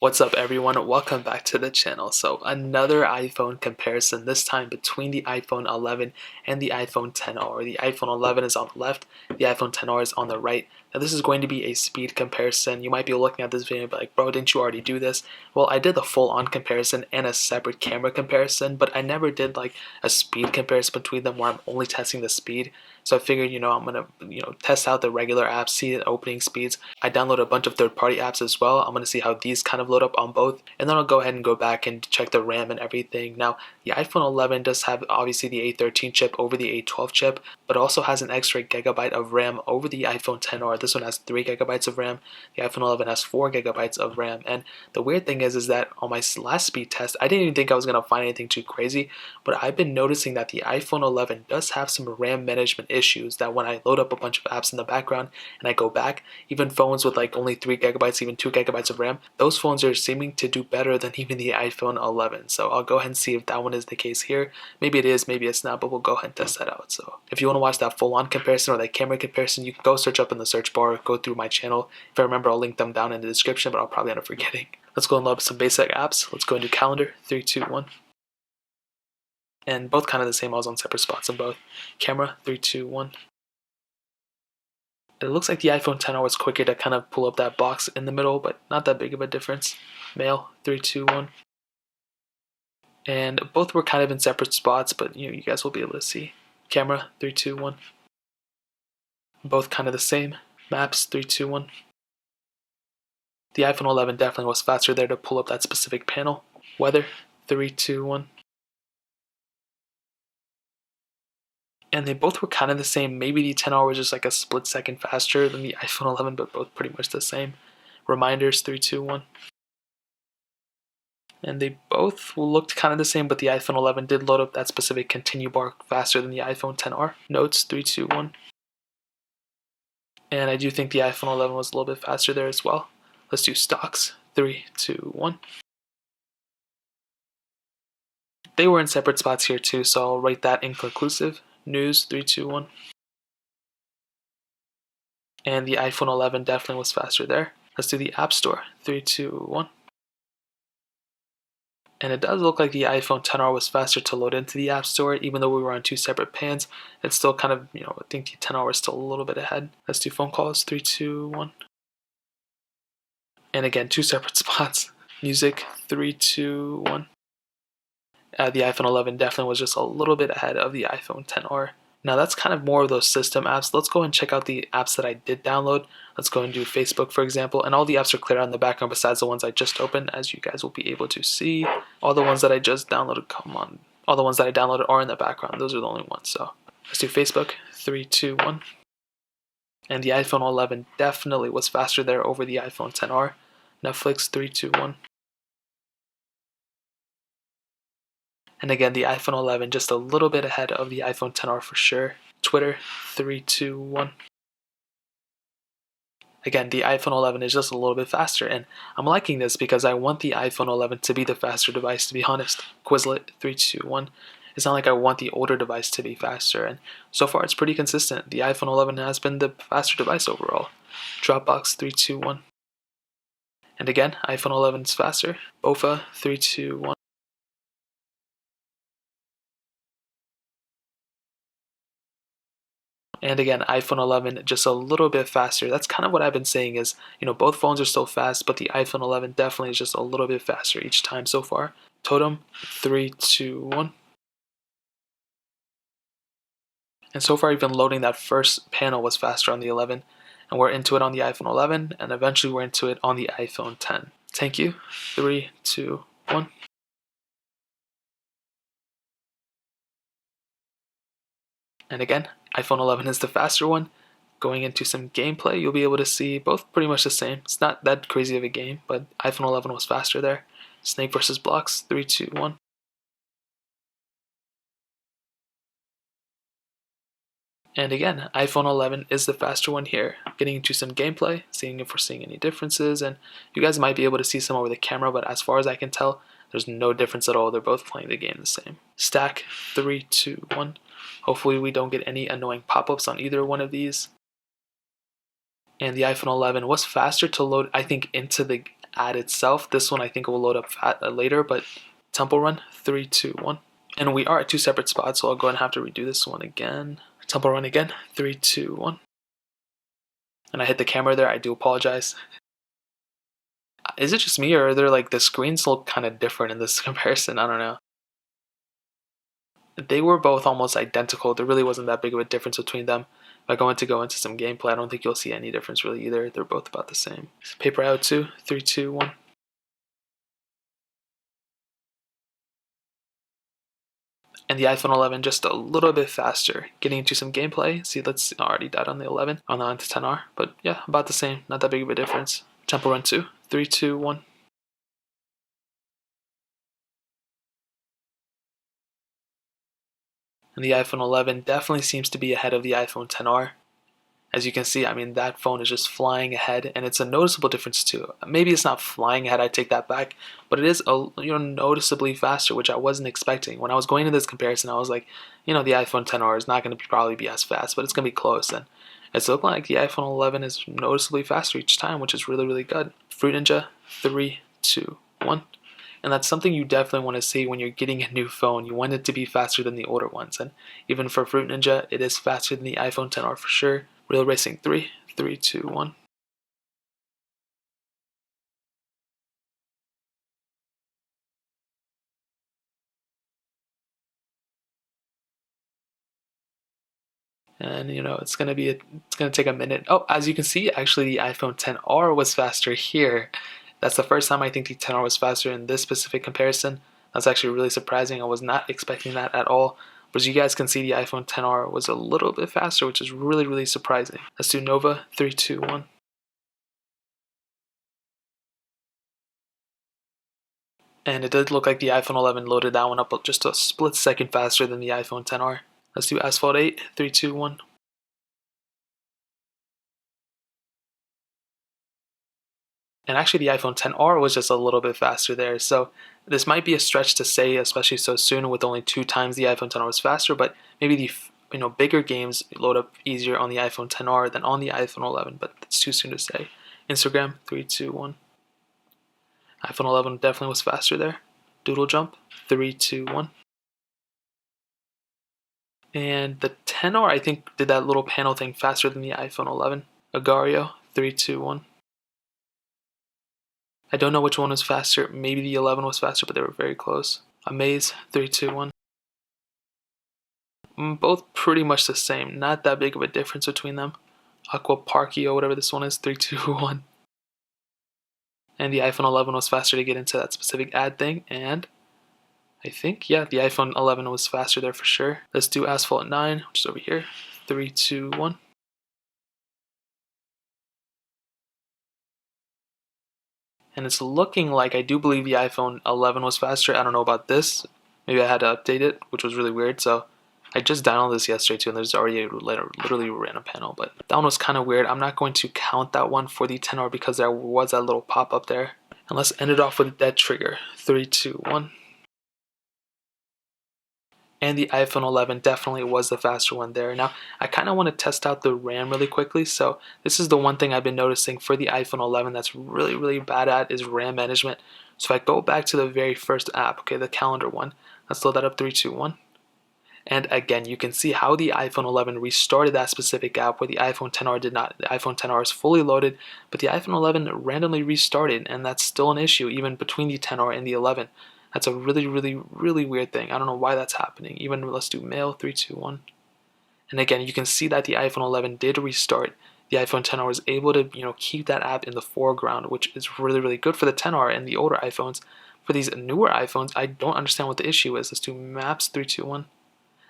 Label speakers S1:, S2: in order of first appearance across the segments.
S1: What's up everyone, welcome back to the channel. So another iPhone comparison, this time between the iPhone 11 and the iPhone XR. The iPhone 11 is on the left, the iPhone XR is on the right. Now this is going to be a speed comparison. You might be looking at this video and be like, bro, didn't you already do this? Well, I did the full-on comparison and a separate camera comparison, but I never did like a speed comparison between them where I'm only testing the speed. So I figured, I'm gonna, test out the regular apps, see the opening speeds. I downloaded a bunch of third-party apps as well. I'm gonna see how these kind of load up on both, and then I'll go ahead and go back and check the RAM and everything. Now, the iPhone 11 does have obviously the A13 chip over the A12 chip, but also has an extra gigabyte of RAM over the iPhone XR. This one has 3 gigabytes of RAM. The iPhone 11 has 4 gigabytes of RAM. And the weird thing is that on my last speed test, I didn't even think I was gonna find anything too crazy, but I've been noticing that the iPhone 11 does have some RAM management issues that when I load up a bunch of apps in the background and I go back, even phones with like only 3 gigabytes, even 2 gigabytes of RAM, those phones are seeming to do better than even the iPhone 11. So I'll go ahead and see if that one is the case here. Maybe it is, maybe it's not, but we'll go ahead and test that out. So if you want to watch that full-on comparison or that camera comparison, you can go search up in the search bar, go through my channel. If I remember, I'll link them down in the description, but I'll probably end up forgetting. Let's go and load up some basic apps. Let's go into calendar, 3, 2, 1. And both kind of the same. I was on separate spots on both. Camera, 3, 2, 1. It looks like the iPhone XR was quicker to kind of pull up that box in the middle, but not that big of a difference. Mail, 3, 2, 1. And both were kind of in separate spots, but you guys will be able to see. Camera, 3, 2, 1. Both kind of the same. Maps, 3, 2, 1. The iPhone 11 definitely was faster there to pull up that specific panel. Weather, 3, 2, 1. And they both were kind of the same. Maybe the XR was just like a split second faster than the iPhone 11, but both pretty much the same. Reminders, 3, 2, 1. And they both looked kind of the same, but the iPhone 11 did load up that specific continue bar faster than the iPhone XR. Notes, 3, 2, 1. And I do think the iPhone 11 was a little bit faster there as well. Let's do stocks, 3, 2, 1. They were in separate spots here too, so I'll rate that inconclusive. News, 3, 2, 1. And the iPhone 11 definitely was faster there. Let's do the App Store, 3, 2, 1. And it does look like the iPhone XR was faster to load into the App Store, even though we were on 2 separate pans. It's still kind of, I think the XR was still a little bit ahead. Let's do phone calls, 3, 2, 1. And again, 2 separate spots. Music, 3, 2, 1. The iPhone 11 definitely was just a little bit ahead of the iPhone XR. Now that's kind of more of those system apps. Let's go and check out the apps that I did download. Let's go and do Facebook, for example, and all the apps are clear on the background besides the ones I just opened, as you guys will be able to see. All the ones that I just downloaded, all the ones that I downloaded are in the background. Those are the only ones. So let's do Facebook, 3, 2, 1. And the iPhone 11 definitely was faster there over the iPhone XR. Netflix, 3, 2, 1. And again, the iPhone 11 just a little bit ahead of the iPhone XR for sure. Twitter, 3, 2, 1. Again, the iPhone 11 is just a little bit faster, and I'm liking this because I want the iPhone 11 to be the faster device, to be honest. Quizlet, 3, 2, 1. It's not like I want the older device to be faster, and so far it's pretty consistent. The iPhone 11 has been the faster device overall. Dropbox, 3, 2, 1. And again, iPhone 11 is faster. Bofa, 3, 2, 1. And again, iPhone 11 just a little bit faster. That's kind of what I've been saying is, both phones are still fast, but the iPhone 11 definitely is just a little bit faster each time so far. Totem, 3, 2, 1. And so far even loading that first panel was faster on the 11, and we're into it on the iPhone 11, and eventually we're into it on the iPhone 10. Thank you, 3, 2, 1. And again, iPhone 11 is the faster one. Going into some gameplay, you'll be able to see both pretty much the same. It's not that crazy of a game, but iPhone 11 was faster there. Snake versus Blocks, 3, 2, 1. And again, iPhone 11 is the faster one here. Getting into some gameplay, seeing if we're seeing any differences, and you guys might be able to see some over the camera, but as far as I can tell, there's no difference at all. They're both playing the game the same. Stack, 3, 2, 1. Hopefully we don't get any annoying pop-ups on either one of these. And the iPhone 11 was faster to load, I think, into the ad itself. This one I think will load up later, but Temple Run, 3, 2, 1. And we are at two separate spots, so I'll go and have to redo this one again. Temple Run again, 3, 2, 1. And I hit the camera there, I do apologize. Is it just me, or are there like the screens look kind of different in this comparison? I don't know. They were both almost identical. There really wasn't that big of a difference between them. If I go into some gameplay, I don't think you'll see any difference really either. They're both about the same. Paper out 2, 3, 2, 1. And the iPhone 11 just a little bit faster. Getting into some gameplay. See, let's already died on the 11, on the 10R. But yeah, about the same. Not that big of a difference. Temple Run 2, 3, 2, 1. And the iPhone 11 definitely seems to be ahead of the iPhone 10R. As you can see, I mean, that phone is just flying ahead, and it's a noticeable difference too. Maybe it's not flying ahead, I take that back, but it is noticeably faster, which I wasn't expecting. When I was going into this comparison, I was like, the iPhone 10R is not going to probably be as fast, but it's going to be close, and it's looking like the iPhone 11 is noticeably faster each time, which is really, really good. Fruit Ninja, 3, 2, 1. And that's something you definitely want to see when you're getting a new phone. You want it to be faster than the older ones, and even for Fruit Ninja, it is faster than the iPhone 10R for sure. Real Racing 3, 3, 2, 1. And it's gonna take a minute. Oh, as you can see, actually the iPhone 10R was faster here. That's the first time I think the 10R was faster in this specific comparison. That's actually really surprising. I was not expecting that at all. But as you guys can see, the iPhone 10R was a little bit faster, which is really, really surprising. Let's do Nova, 3, 2, 1. And it did look like the iPhone 11 loaded that one up just a split second faster than the iPhone 10R. Let's do Asphalt 8, 3, 2, 1. And actually the iPhone 10R was just a little bit faster there. So this might be a stretch to say, especially so soon with only 2 times the iPhone 10R was faster, but maybe the bigger games load up easier on the iPhone 10R than on the iPhone 11, but it's too soon to say. Instagram, 3, 2, 1. iPhone 11 definitely was faster there. Doodle Jump, 3, 2, 1. And the 10R, I think, did that little panel thing faster than the iPhone 11. Agario, 3, 2, 1. I don't know which one was faster. Maybe the 11 was faster, but they were very close. Amaze, 3, 2, 1. Both pretty much the same. Not that big of a difference between them. Aqua Parkio, whatever this one is, 3, 2, 1. And the iPhone 11 was faster to get into that specific ad thing. And I think, yeah, the iPhone 11 was faster there for sure. Let's do Asphalt 9, which is over here. 3, 2, 1. And it's looking like I do believe the iPhone 11 was faster. I don't know about this. Maybe I had to update it, which was really weird. So I just downloaded this yesterday too, and there's already a literally random panel. But that one was kind of weird. I'm not going to count that one for the 10R because there was that little pop-up there. And let's end it off with Dead Trigger. 3, 2, 1. And the iPhone 11 definitely was the faster one there. Now, I kind of want to test out the RAM really quickly. So this is the one thing I've been noticing for the iPhone 11 that's really, really bad at is RAM management. So if I go back to the very first app, okay, the calendar one, let's load that up, 3, 2, 1. And again, you can see how the iPhone 11 restarted that specific app where the iPhone 10R did not. The iPhone 10R is fully loaded, but the iPhone 11 randomly restarted, and that's still an issue even between the 10R and the 11. That's a really, really, really weird thing. I don't know why that's happening. Even let's do mail, 3, 2, 1. And again, you can see that the iPhone 11 did restart. The iPhone 10R was able to, keep that app in the foreground, which is really, really good for the 10R and the older iPhones. For these newer iPhones, I don't understand what the issue is. Let's do maps, 3, 2, 1.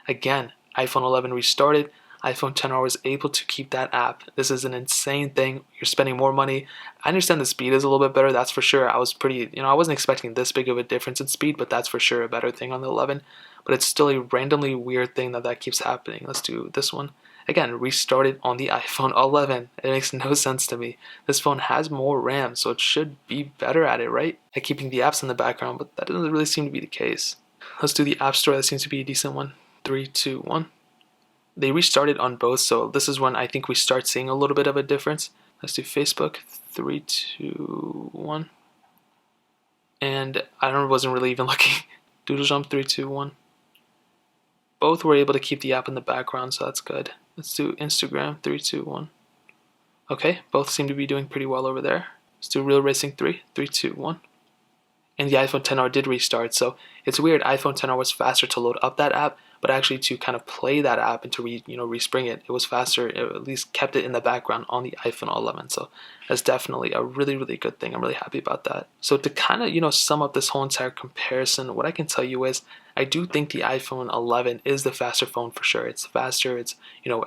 S1: Again, iPhone 11 restarted. iPhone 10R was able to keep that app. This is an insane thing. You're spending more money. I understand the speed is a little bit better, that's for sure. I wasn't expecting this big of a difference in speed, but that's for sure a better thing on the 11. But it's still a randomly weird thing that keeps happening. Let's do this one. Again, restarted on the iPhone 11. It makes no sense to me. This phone has more RAM, so it should be better at it, right? At keeping the apps in the background, but that doesn't really seem to be the case. Let's do the App Store. That seems to be a decent one. 3, 2, 1. They restarted on both, so this is when I think we start seeing a little bit of a difference. Let's do Facebook, 3, 2, 1. and wasn't really even looking. Doodle Jump 3, 2, 1. Both were able to keep the app in the background, so that's good. Let's do Instagram 3, 2, 1. Okay, both seem to be doing pretty well over there. Let's do Real Racing 3, 3, 2, 1. And the iPhone XR did restart, so it's weird. iPhone XR was faster to load up that app, but actually to kind of play that app and to respring it, it was faster. It at least kept it in the background on the iPhone 11. So that's definitely a really, really good thing. I'm really happy about that. So to kind of sum up this whole entire comparison, what I can tell you is I do think the iPhone 11 is the faster phone for sure. It's faster. It's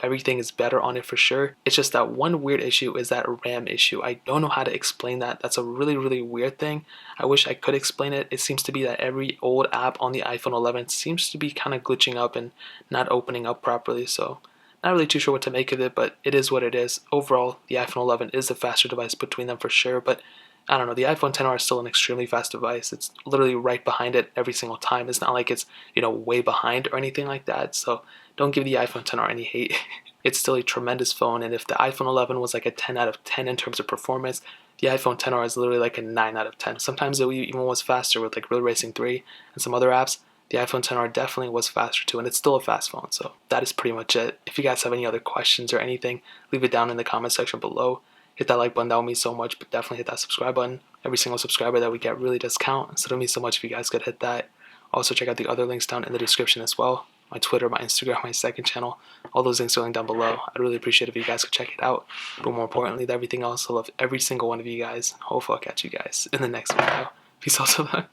S1: everything is better on it for sure. It's just that one weird issue is that RAM issue. I don't know how to explain that. That's a really, really weird thing. I wish I could explain it. It seems to be that every old app on the iPhone 11 seems to be kind of glitching up and not opening up properly. So not really too sure what to make of it, but it is what it is. Overall, the iPhone 11 is the faster device between them for sure, but I don't know, the iPhone XR is still an extremely fast device. It's literally right behind it every single time. It's not like it's, way behind or anything like that. So don't give the iPhone XR any hate. It's still a tremendous phone, and if the iPhone 11 was like a 10 out of 10 in terms of performance, the iPhone XR is literally like a 9 out of 10. Sometimes it even was faster with like Real Racing 3 and some other apps. The iPhone XR definitely was faster too, and it's still a fast phone. So that is pretty much it. If you guys have any other questions or anything, leave it down in the comment section below. Hit that like button, that would mean so much, but definitely hit that subscribe button. Every single subscriber that we get really does count, so it would mean so much if you guys could hit that. Also check out the other links down in the description as well. My Twitter, my Instagram, my second channel. All those links are linked down below. I'd really appreciate it if you guys could check it out. But more importantly than everything else, I love every single one of you guys. Hopefully I'll catch you guys in the next video. Peace out.